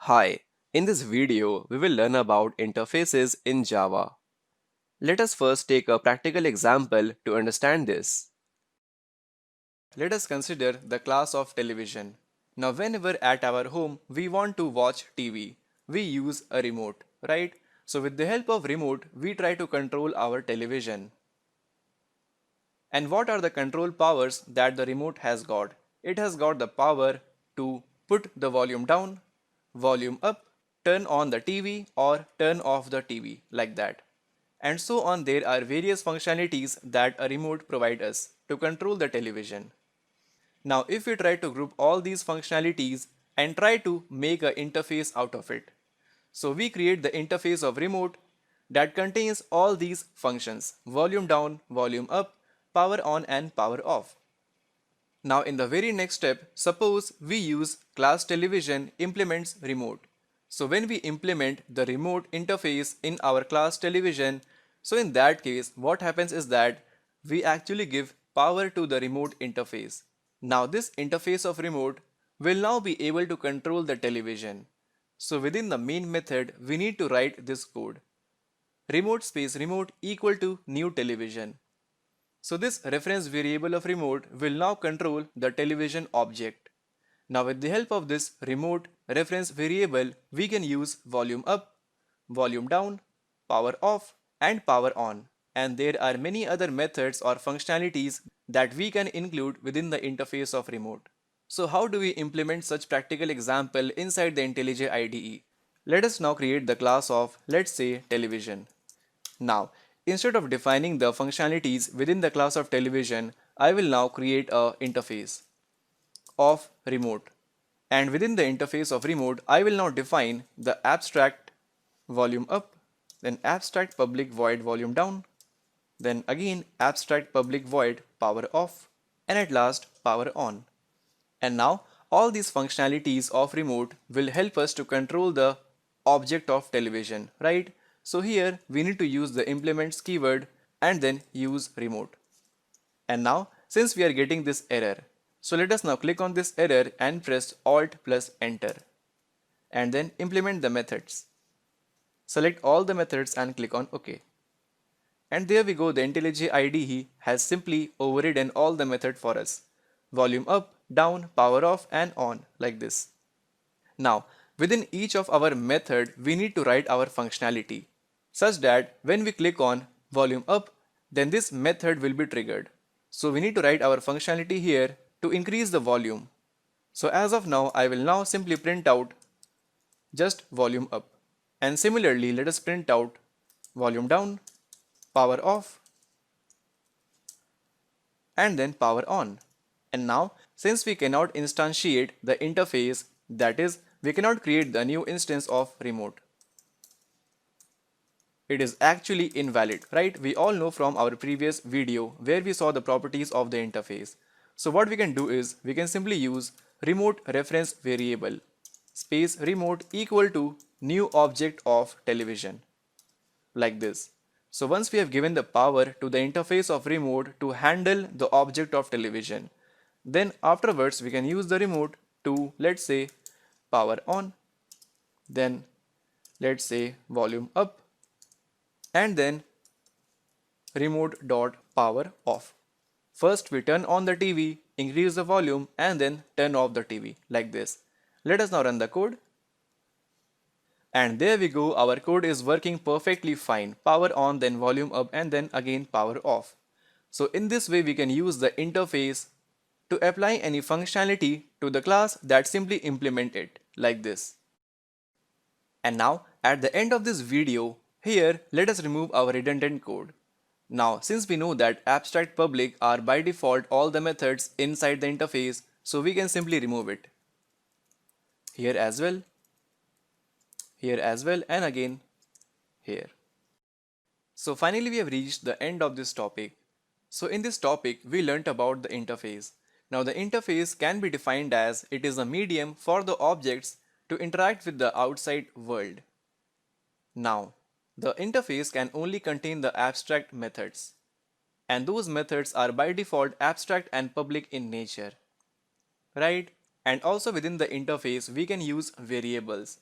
Hi, in this video, we will learn about interfaces in Java. Let us first take a practical example to understand this. Let us consider the class of television. Now, whenever at our home we want to watch TV, we use a remote, right? So, with the help of remote, we try to control our television. And what are the control powers that the remote has got? It has got the power to put the volume down, volume up, turn on the TV or turn off the TV like that. And so on, there are various functionalities that a remote provides us to control the television. Now if we try to group all these functionalities and try to make an interface out of it. So we create the interface of remote that contains all these functions: volume down, volume up, power on and power off. Now in the very next step, suppose we use class television implements remote. So when we implement the remote interface in our class television, so in that case what happens is that we actually give power to the remote interface. Now this interface of remote will now be able to control the television. So within the main method we need to write this code: remote space remote equal to new television. So this reference variable of remote will now control the television object. Now with the help of this remote reference variable, we can use volume up, volume down, power off and power on. And there are many other methods or functionalities that we can include within the interface of remote. So how do we implement such practical example inside the IntelliJ IDE? Let us now create the class of, let's say, television. Now, instead of defining the functionalities within the class of television, I will now create a interface of remote. And within the interface of remote, I will now define the abstract volume up, then abstract public void volume down, then again abstract public void power off, and at last power on. And now all these functionalities of remote will help us to control the object of television, right? So here we need to use the implements keyword and then use remote. And now since we are getting this error, so let us now click on this error and press Alt plus Enter. And then implement the methods. Select all the methods and click on OK. And there we go, the IntelliJ IDE has simply overridden all the method for us. Volume up, down, power off and on like this. Now, within each of our method, we need to write our functionality such that when we click on volume up, then this method will be triggered. So we need to write our functionality here to increase the volume. So as of now, I will now simply print out just volume up. And similarly, let us print out volume down, power off, and then power on. And now, since we cannot instantiate the interface, that is, we cannot create the new instance of remote. It is actually invalid, right? We all know from our previous video where we saw the properties of the interface. So what we can do is we can simply use remote reference variable space remote equal to new object of television like this. So once we have given the power to the interface of remote to handle the object of television, then afterwards we can use the remote to, let's say, power on, then let's say volume up, and then remote dot power off. First we turn on the TV, increase the volume and then turn off the TV like this. Let us now run the code. And there we go, our code is working perfectly fine. Power on, then volume up and then again power off. So in this way we can use the interface to apply any functionality to the class that simply implement it like this. And now at the end of this video, here let us remove our redundant code. Now since we know that abstract public are by default all the methods inside the interface, so we can simply remove it. Here as well, here as well, and again here. So finally we have reached the end of this topic. So in this topic we learnt about the interface. Now the interface can be defined as it is a medium for the objects to interact with the outside world. Now the interface can only contain the abstract methods, and those methods are by default abstract and public in nature, right? And also within the interface we can use variables.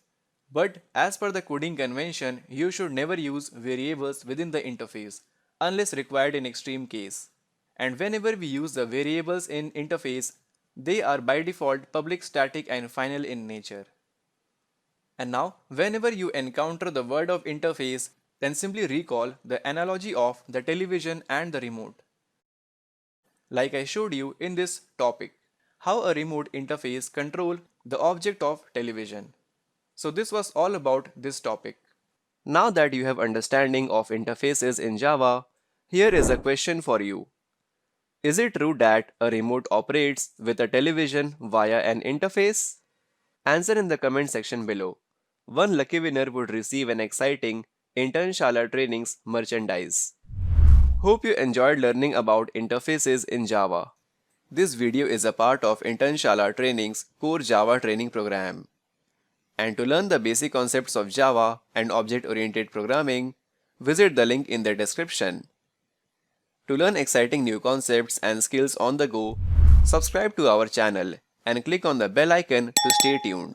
But as per the coding convention, you should never use variables within the interface unless required in extreme case. And whenever we use the variables in interface, they are by default public, static and final in nature. And now, whenever you encounter the word of interface, then simply recall the analogy of the television and the remote. Like I showed you in this topic, how a remote interface control the object of television. So this was all about this topic. Now that you have understanding of interfaces in Java, here is a question for you. Is it true that a remote operates with a television via an interface? Answer in the comment section below. One lucky winner would receive an exciting Internshala Trainings merchandise. Hope you enjoyed learning about interfaces in Java. This video is a part of Internshala Trainings core Java training program. And to learn the basic concepts of Java and object-oriented programming, visit the link in the description. To learn exciting new concepts and skills on the go, subscribe to our channel and click on the bell icon to stay tuned.